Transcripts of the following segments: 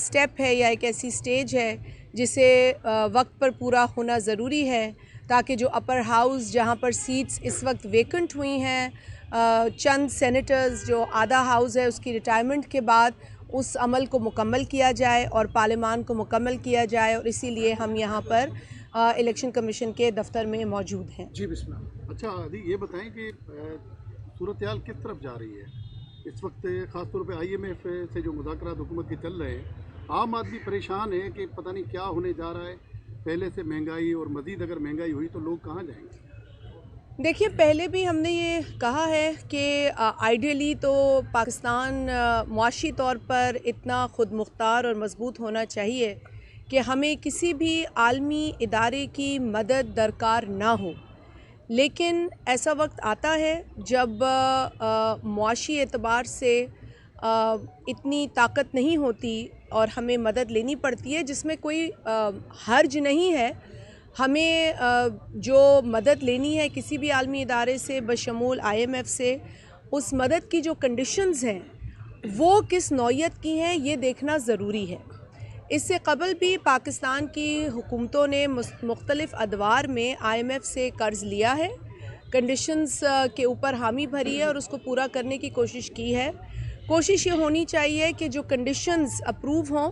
Step है या एक ऐसी स्टेज है जिसे वक्त पर पूरा होना ज़रूरी है, ताकि जो अपर हाउस जहाँ पर सीट्स इस वक्त वेकेंट हुई हैं, चंद सेनेटर्स जो आधा हाउस है उसकी रिटायरमेंट के बाद उस अमल को मुकम्मल किया जाए और पार्लियामान को मुकम्मल किया जाए, और इसीलिए हम यहाँ पर इलेक्शन कमीशन के दफ्तर में मौजूद हैं। जी बिस्मिल्लाह। अच्छा अदी ये बताएं कि सूरत हाल किस तरफ जा रही है इस वक्त, ख़ास तौर पे IMF से जो मुज़ाकरात हुकूमत के चल रहे हैं, आम आदमी परेशान है कि पता नहीं क्या होने जा रहा है, पहले से महंगाई और मज़ीद अगर महंगाई हुई तो लोग कहाँ जाएंगे? देखिए, पहले भी हमने ये कहा है कि आइडियली तो पाकिस्तान मुआशी तौर पर इतना खुद मुख्तार और मजबूत होना चाहिए कि हमें किसी भी आलमी इदारे की मदद दरकार ना हो, लेकिन ऐसा वक्त आता है जब मुआशी एतबार से इतनी ताकत नहीं होती और हमें मदद लेनी पड़ती है, जिसमें कोई हर्ज नहीं है। हमें जो मदद लेनी है किसी भी आलमी इदारे से बशमूल IMF से, उस मदद की जो कंडीशंस हैं वो किस नौइयत की हैं ये देखना ज़रूरी है। इससे कबल भी पाकिस्तान की हुकूमतों ने मुख्तलिफ़ अदवार में IMF से कर्ज़ लिया है, कंडीशंस के ऊपर हामी भरी है और उसको पूरा करने की कोशिश की है। कोशिश ये होनी चाहिए कि जो कंडीशंस अप्रूव हों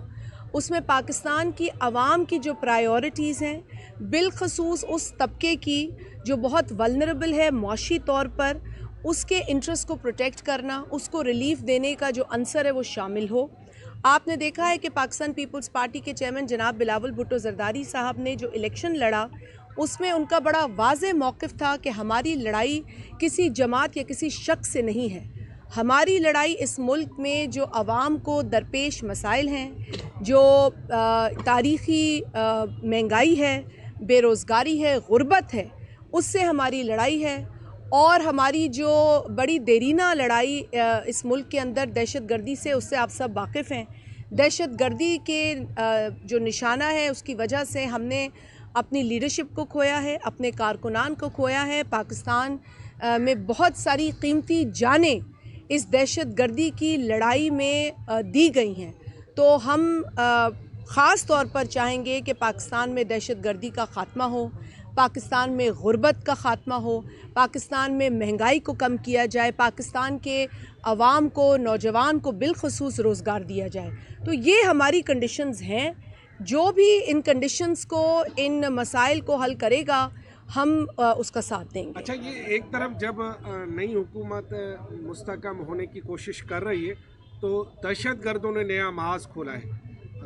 उसमें पाकिस्तान की आवाम की जो प्रायोरिटीज़ हैं, बिलखसूस उस तबके की जो बहुत वल्नरेबल है मुआशी तौर पर, उसके इंटरेस्ट को प्रोटेक्ट करना, उसको रिलीफ देने का जो अंसर है वो शामिल हो। आपने देखा है कि पाकिस्तान पीपल्स पार्टी के चेयरमैन जनाब बिलावल भुट्टो ज़रदारी साहब ने जो इलेक्शन लड़ा उसमें उनका बड़ा वाज़ेह मौक़िफ़ था कि हमारी लड़ाई किसी जमात या किसी शख्स से नहीं है, हमारी लड़ाई इस मुल्क में जो आवाम को दरपेश मसाइल हैं, जो तारीख़ी महंगाई है, बेरोज़गारी है, गुर्बत है, उससे हमारी लड़ाई है। और हमारी जो बड़ी देरीना लड़ाई इस मुल्क के अंदर दहशत गर्दी से, उससे आप सब वाकिफ़ हैं। दहशत गर्दी के जो निशाना है उसकी वजह से हमने अपनी लीडरशिप को खोया है, अपने कारकुनान को खोया है। पाकिस्तान में बहुत सारी कीमती जानें इस दहशत गर्दी की लड़ाई में दी गई हैं। तो हम ख़ास तौर पर चाहेंगे कि पाकिस्तान में दहशत गर्दी का ख़ात्मा हो, पाकिस्तान में गुर्बत का ख़ात्मा हो, पाकिस्तान में महंगाई को कम किया जाए, पाकिस्तान के अवाम को, नौजवान को बिलखसूस रोज़गार दिया जाए। तो ये हमारी कंडीशंस हैं। जो भी इन कंडीशंस को, इन मसाइल को हल करेगा हम उसका साथ देंगे। अच्छा, ये एक तरफ जब नई हुकूमत मुस्तकम होने की कोशिश कर रही है तो दहशत गर्दों ने नया महाज खोला है।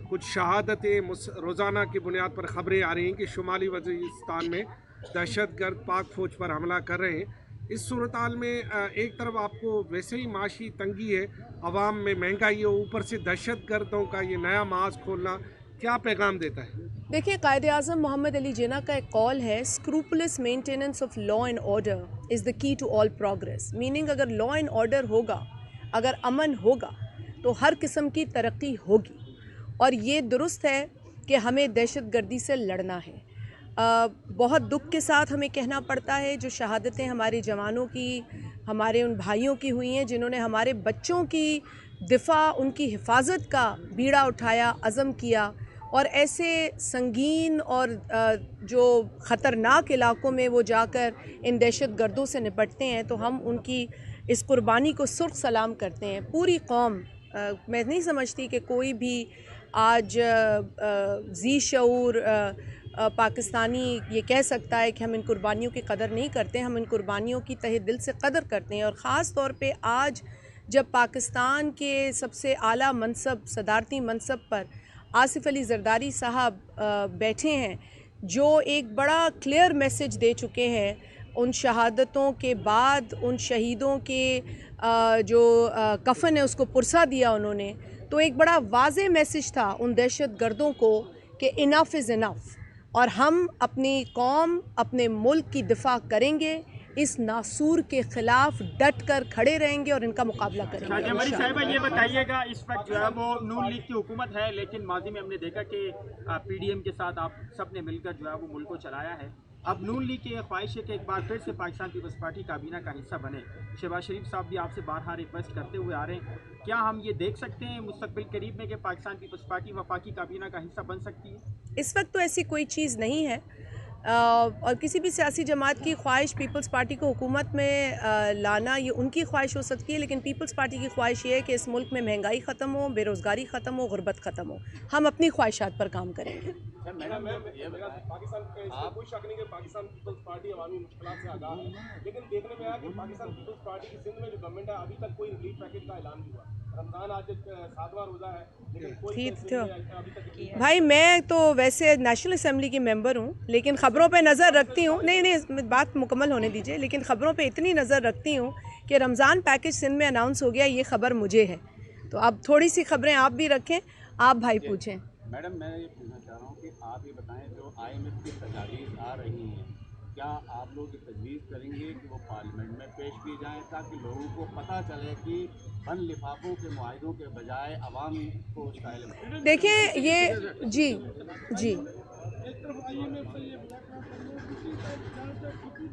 कुछ शहादतें रोज़ाना की बुनियाद पर खबरें आ रही हैं कि शुमाली वज़ीरिस्तान में दहशत गर्द पाक फ़ौज पर हमला कर रहे हैं। इस सूरत हाल में एक तरफ आपको वैसे ही माशी तंगी है, आवाम में महंगाई है, ऊपर से दहशत गर्दों का ये नया महाज खोलना क्या पैगाम देता है? देखिए, कायद-ए-आज़म मोहम्मद अली जिन्ना का एक कॉल है, scrupulous maintenance of law and order is the key to all progress. Meaning अगर लॉ एंड ऑर्डर होगा, अगर अमन होगा तो हर किस्म की तरक्की होगी। और ये दुरुस्त है कि हमें दहशत गर्दी से लड़ना है। बहुत दुख के साथ हमें कहना पड़ता है जो शहादतें हमारे जवानों की, हमारे उन भाइयों की हुई हैं जिन्होंने हमारे बच्चों की दिफा, उनकी हिफाजत का बीड़ा उठाया, अज़म किया, और ऐसे संगीन और जो ख़तरनाक इलाक़ों में वो जाकर इन दहशत गर्दों से निपटते हैं, तो हम उनकी इस कुर्बानी को सुर्ख सलाम करते हैं। पूरी कौम, मैं नहीं समझती कि कोई भी आज ज़ी शऊर पाकिस्तानी ये कह सकता है कि हम इन कुर्बानियों की कदर नहीं करते। हम इन कुर्बानियों की तहे दिल से कदर करते हैं। और ख़ास तौर पे आज जब पाकिस्तान के सबसे आला मनसब, सदारती मनसब पर आसिफ अली ज़रदारी साहब बैठे हैं, जो एक बड़ा क्लियर मैसेज दे चुके हैं उन शहादतों के बाद, उन शहीदों के जो कफ़न है उसको पुरसा दिया उन्होंने, तो एक बड़ा वाज़ेह मैसेज था उन दहशत गर्दों को कि इनफ इज़ इनफ, और हम अपनी कौम, अपने मुल्क की दिफा करेंगे, इस नासूर के ख़िलाफ़ डट कर खड़े रहेंगे और इनका मुकाबला करेंगे। हमारी साहिबा ये बताइएगा, इस वक्त जो है वो नून लीग की हुकूमत है, लेकिन माजी में हमने देखा कि PDM के साथ आप सब ने मिलकर जो है वो मुल्क को चलाया है। अब नून लीग की यह ख्वाहिश है कि एक बार फिर से पाकिस्तान पीपल्स पार्टी काबीना का हिस्सा बने। शहबाज शरीफ साहब भी आपसे बार रिक्वेस्ट करते हुए आ रहे हैं, क्या हम ये देख सकते हैं मुस्तकबिल करीब में कि पाकिस्तान पीपल्स पार्टी वफाकी काबीना का हिस्सा बन सकती है? इस वक्त तो ऐसी कोई चीज़ नहीं है, और किसी भी सियासी जमात की ख्वाहिश पीपल्स पार्टी को हुकूमत में लाना ये उनकी ख्वाहिश हो सकती है, लेकिन पीपल्स पार्टी की ख्वाहिश ये है कि इस मुल्क में महंगाई ख़त्म हो, बेरोज़गारी ख़त्म हो, गुर्बत ख़त्म हो। हम अपनी ख्वाहिशात पर काम करेंगे। पाकिस्तान कोई शक नहीं कि पाकिस्तान पीपल्स पार्टी अवामी मुश्किलात से आगाह है, लेकिन देखने में आया कि पाकिस्तान पीपल्स पार्टी की सिंध में जो गवर्नमेंट है अभी तक कोई रिलीफ पैकेज का ऐलान नहीं हुआ। रमज़ान आज 7वां रोज़ा है, लेकिन कोई अभी तक भाई मैं तो वैसे नेशनल असम्बली की मेंबर हूँ, लेकिन ख़बरों पे नज़र रखती हूँ। नहीं बात मुकम्मल होने दीजिए। लेकिन ख़बरों पे इतनी नज़र रखती हूँ कि रमज़ान पैकेज सिंध में अनाउंस हो गया, ये ख़बर मुझे है। तो अब थोड़ी सी ख़बरें आप भी रखें। आप भाई पूछें। मैडम मैं ये पूछना चाह रहा हूँ कि आप ये बताएं, जो IMF की तजावीज़ आ रही हैं, क्या आप लोग ये तजवीज़ करेंगे कि वो पार्लियामेंट में पेश की जाएं ताकि लोगों को पता चले कि बंद लिफाफों के मुआहिदों के बजाय आवाम को उसका इल्म? देखिए ये जी एक तरफ IMF से ये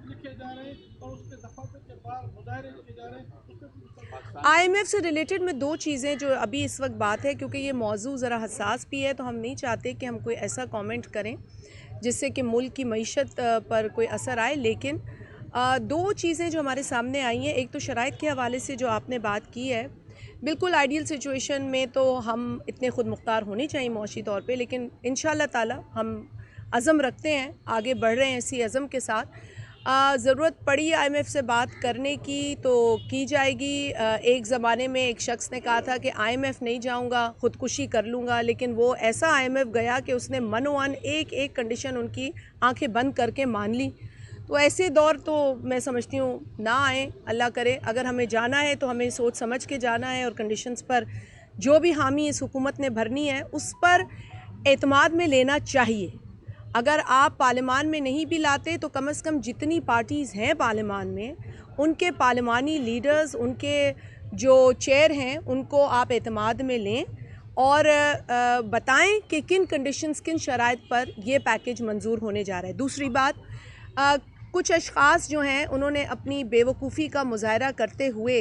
लिखे जा रहे हैं और उसके दफातर के बाद मुजाहरे किए जा रहे हैं। IMF से रिलेटेड में दो चीज़ें जो अभी इस वक्त बात है, क्योंकि ये मौजू ज़रा हसास भी है, तो हम नहीं चाहते कि हम कोई ऐसा कमेंट करें जिससे कि मुल्क की मईशत पर कोई असर आए। लेकिन दो चीज़ें जो हमारे सामने आई हैं, एक तो शराइत के हवाले से जो आपने बात की है, बिल्कुल आइडियल सिचुएशन में तो हम इतने खुद मुख्तार होने चाहिए मौशी तौर पे, लेकिन इंशाअल्लाह ताला हम अज़म रखते हैं, आगे बढ़ रहे हैं इसी अज़म के साथ। ज़रूरत पड़ी IMF से बात करने की तो की जाएगी। एक ज़माने में एक शख्स ने कहा था कि IMF नहीं जाऊंगा, ख़ुदकुशी कर लूँगा, लेकिन वो ऐसा IMF गया कि उसने मनोवन एक कंडीशन उनकी आंखें बंद करके मान ली। तो ऐसे दौर तो मैं समझती हूँ ना आए, अल्लाह करे। अगर हमें जाना है तो हमें सोच समझ के जाना है, और कंडीशंस पर जो भी हामी इस हुकूमत ने भरनी है उस पर एतमाद में लेना चाहिए। अगर आप पार्लियामान में नहीं भी लाते तो कम से कम जितनी पार्टीज़ हैं पार्लियामान में, उनके पार्लियामानी लीडर्स, उनके जो चेयर हैं, उनको आप एतमाद में लें और बताएं कि किन कंडीशंस, किन शराइत पर ये पैकेज मंजूर होने जा रहा है। दूसरी बात, कुछ अशख़ास जो हैं उन्होंने अपनी बेवकूफ़ी का मुज़ाहरा करते हुए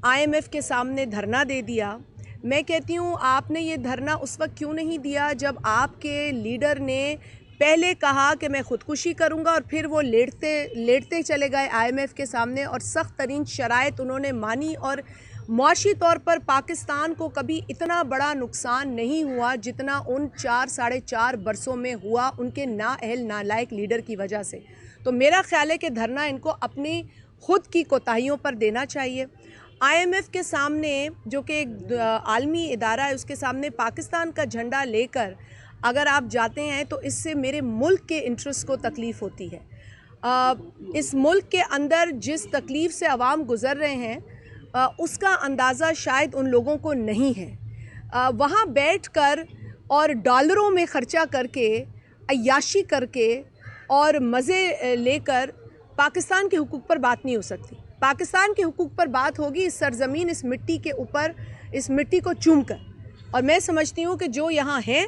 IMF के सामने धरना दे दिया। मैं कहती हूँ आपने ये धरना उस वक्त क्यों नहीं दिया जब आपके लीडर ने पहले कहा कि मैं ख़ुदकुशी करूंगा, और फिर वो लेटते चले गए IMF के सामने, और सख्त तरीन शराइत उन्होंने मानी, और मुआशी तौर पर पाकिस्तान को कभी इतना बड़ा नुकसान नहीं हुआ जितना उन 4-4.5 बरसों में हुआ उनके नाअहल नालायक लीडर की वजह से। तो मेरा ख्याल है कि धरना इनको अपनी ख़ुद की कोताहियों पर देना चाहिए। IMF के सामने, जो कि एक आलमी इदारा है, उसके सामने पाकिस्तान का झंडा लेकर अगर आप जाते हैं तो इससे मेरे मुल्क के इंटरेस्ट को तकलीफ़ होती है। इस मुल्क के अंदर जिस तकलीफ़ से आवाम गुज़र रहे हैं उसका अंदाज़ा शायद उन लोगों को नहीं है। वहाँ बैठकर और डॉलरों में ख़र्चा करके, अय्याशी करके और मज़े लेकर पाकिस्तान के हुकूक़ पर बात नहीं हो सकती। पाकिस्तान के हुकूक़ पर बात होगी इस सरज़मीन, इस मिट्टी के ऊपर, इस मिट्टी को चूम कर। और मैं समझती हूँ कि जो यहाँ हैं,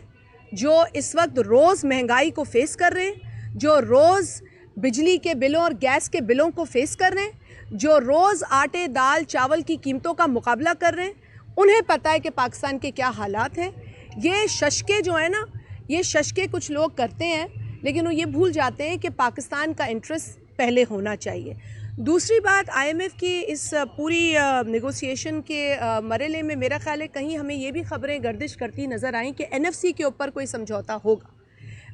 जो इस वक्त रोज़ महंगाई को फ़ेस कर रहे हैं, जो रोज़ बिजली के बिलों और गैस के बिलों को फ़ेस कर रहे हैं, जो रोज़ आटे दाल चावल की कीमतों का मुकाबला कर रहे हैं, उन्हें पता है कि पाकिस्तान के क्या हालात हैं। ये शशके जो है ना, ये शशके कुछ लोग करते हैं, लेकिन वो ये भूल जाते हैं कि पाकिस्तान का इंटरेस्ट पहले होना चाहिए। दूसरी बात, IMF की इस पूरी नेगोशिएशन के मरहले में मेरा ख्याल है कहीं हमें ये भी ख़बरें गर्दिश करती नज़र आईं कि NFC के ऊपर कोई समझौता होगा।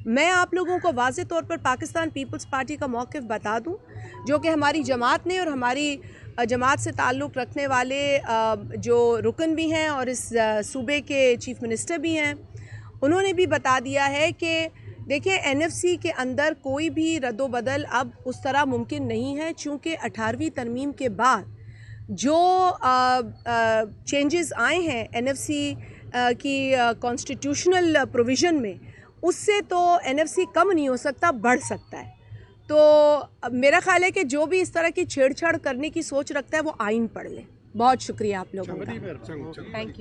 मैं आप लोगों को वाज़े तौर पर पाकिस्तान पीपल्स पार्टी का मौक़िफ़ बता दूं, जो कि हमारी जमात ने और हमारी जमात से ताल्लुक़ रखने वाले जो रुकन भी हैं और इस सूबे के चीफ़ मिनिस्टर भी हैं, उन्होंने भी बता दिया है कि देखिए NFC के अंदर कोई भी रद्दोबदल अब उस तरह मुमकिन नहीं है, चूँकि 18वीं तरमीम के बाद जो चेंजेस आए हैं NFC की कॉन्स्टिट्यूशनल प्रोविज़न में, उससे तो NFC कम नहीं हो सकता, बढ़ सकता है। तो मेरा ख्याल है कि जो भी इस तरह की छेड़छाड़ करने की सोच रखता है वो आइन पढ़ ले। बहुत शुक्रिया आप लोगों का, थैंक यू।